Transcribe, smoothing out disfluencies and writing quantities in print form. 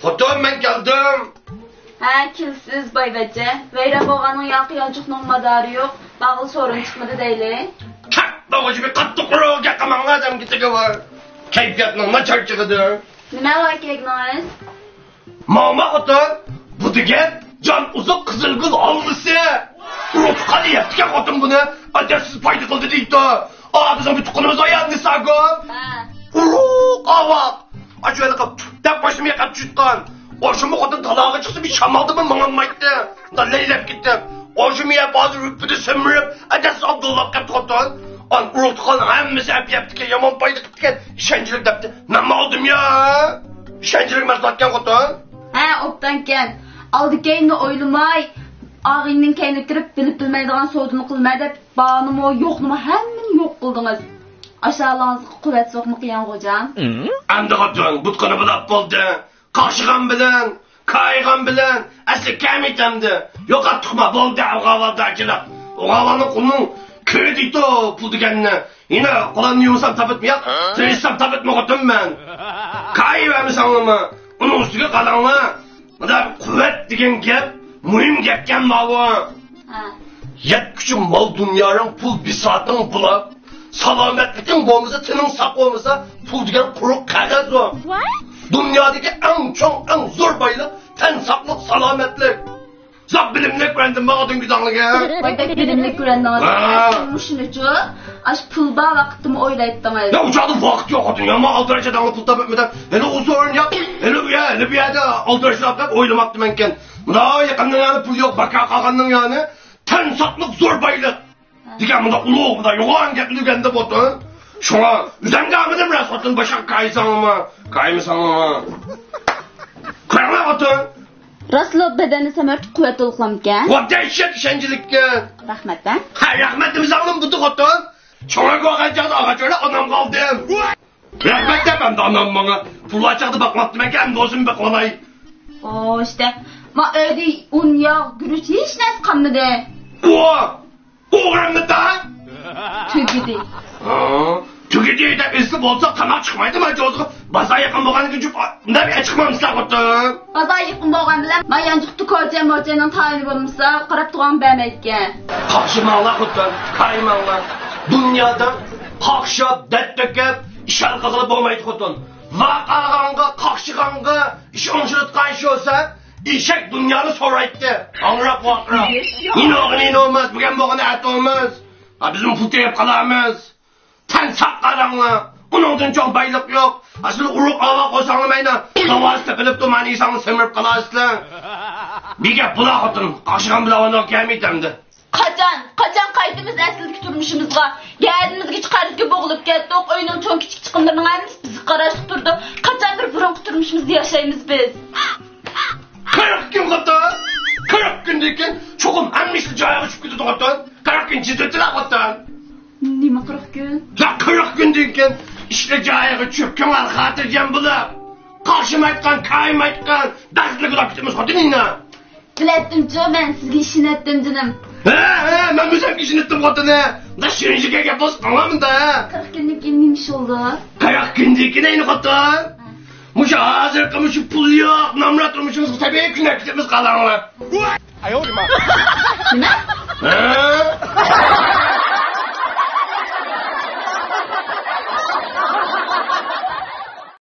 Xotin, ben geldim. Ha, kilsiz baybaca. Veyra boğanın yankı yancıqның madarı yok. Bağıl sorun çıkmadı deyli. Kattı bir katlı kuru yakaman adam gittiği var. Keyfiyatının naçar çıkıdı. Nime var kegniniz? Mama Xotin, bu degen can uzak kızılgız algısı. Urutkalı yaptıken Xotin bunu adresiz paydı kıldı deydi. Bizim bir tukunumuz oyandı sakın. Ha. Uruk avak. Acıveli kap, tek başımı yakap çıtkan. Oşumu Xotin talağı çıksa bir şamaldı mı mananmaydı. Da leylep gittim. Oşumu ya bazı rüppüdü sömürüp adresiz abdullap kaptı Xotin. Urutkalı hemmisi hep yaptı ki yaman paydı gittiken işencilik depti. Ben mi aldım ya? İşencilik meslatken Xotin. Ha, optan ken. Aldı keyni oylamay. Ağının keyni kirip bilip bilmeydiğen soğudunu kılmay dep bağını o yoklumu hemmin yok kıldınız. Aşağılığınızı kuvvet sokmak yan hocam. Endi Xotin, butqını bilap boldu. Qaşıgan bilen, kaygan bilen, asli kam etemdi. Yok attıqma boldu avğavaldakilar. Avğavalının qulunun köy deydi o pul deganini. Yine qolanını yumsam tap etmeyek, tirishsam tap etme Xotin ben. Kay vermiş anlamı. Onun üstüge qalanlı. Mıda kuvvet degen gap, mühim gapken malı. Ha. Yet küçük mal dünyanın pul bir saatin pula. Salametlikin boğumuza, tının sak olmasa pul degen kuruk kağıt o. Dünyadaki en çok, en zor baylık, ten saklık, salametlik. Zak bilimlik öğrendim bana dün güzellik ya. Baydak bilimlik öğrendim. Şunu için, aş pul bağ vaktimi oylayıttım. Ya uçağda vakit yok Xotin ya, ama aldıracağdan pul tabi etmeden. Hele o sorun yap, hele bir yerde aldıracağdan hep oylamaktım enken. Buna yakından yani pul yok, baka kalkanın yani. Ten saklık zor baylık. Diken bunda ulu bunda yoğan gepli de botun. Şuna üzerinde amıdım biraz Xotin başak kaysan ama. Kaymışsan ama. Kayma Xotin. Raslo bedeni semert kuvvet oluklamken. O dehşet işencilikken. Rahmet ben. Ha rahmetimiz alın budu Xotin. Şuna koyacağız ağaç öyle anam kaldım. Rahmet de ben de anam bana. Pulu açaktı bakmaktım ben hem de olsun be kolay. Oo işte. Ma öyle un yağ gürüç hiç nes kalmadı. O rahmet daha. Tügüdü. Tüketiği de üstü olsa tamak çıkmaydı mı acaba? Baza yakın boğanı gücüp ne bir çıkmamışlar Xotin. Baza yıkın boğan bilen ma yancıqtı koyacağım hocanın tayini bulmuşsa qarab tuğan bəməkən. Qaşımanlar Xotin, kaymanlar. Dünyada qaqşab, dətdökəb, işar qızılı bolmaydı Xotin. Vaqağanğa, qaqşıqanğa, iş onşurutqan iş olsa, işek dünyanı soraydı. Anırap vaqırap. Yine oğun yine olmaz, bugün boğun ət olmaz. Bizim pul deyip qalamız. Ten saqqaranla, onundan çok baylık yok. Aslında uruk ava qo'sanlamayna, davaz tepilip duman insanı semirip qalasızlar. Bir gap bula Xotin, qaşıgan bilan onu kelmeytemdi. Qaçan qaydımız əslidiki turmuşumuzga, gəlidimizga chiqaribga bo'g'ilib ketdik, oyunun cho'ng kichik chiqimlarning bizni qarashib turdi. Qaçandir burunqi turmushimizda yashaymiz biz. 40 gün Xotin, 40 gündür ki çoğum hemmişli caya uçup gidiyordu Xotin. 40 gün çizdirdiler Xotin. Nima 40 gün? Ya 40 gündür ki işte caya uçup kemal hatircem bulup. Qarşım aytqan, kayım aytqan, daxtli qılap bitimiz Xotin yine. Bilettimci, ben sizge işin ettim canım. Ben müzem işin ettim Xotin'i. Da şirinci kek yapıyorsun anlamın da. 40 günlük neymiş oldu? 40 gündür ki neyini Xotin? Muşa hazır kımışı pul yok, namrat olmuşsunuz tabii güne kitimiz kalanlar. Ay oğlum ha. Ne?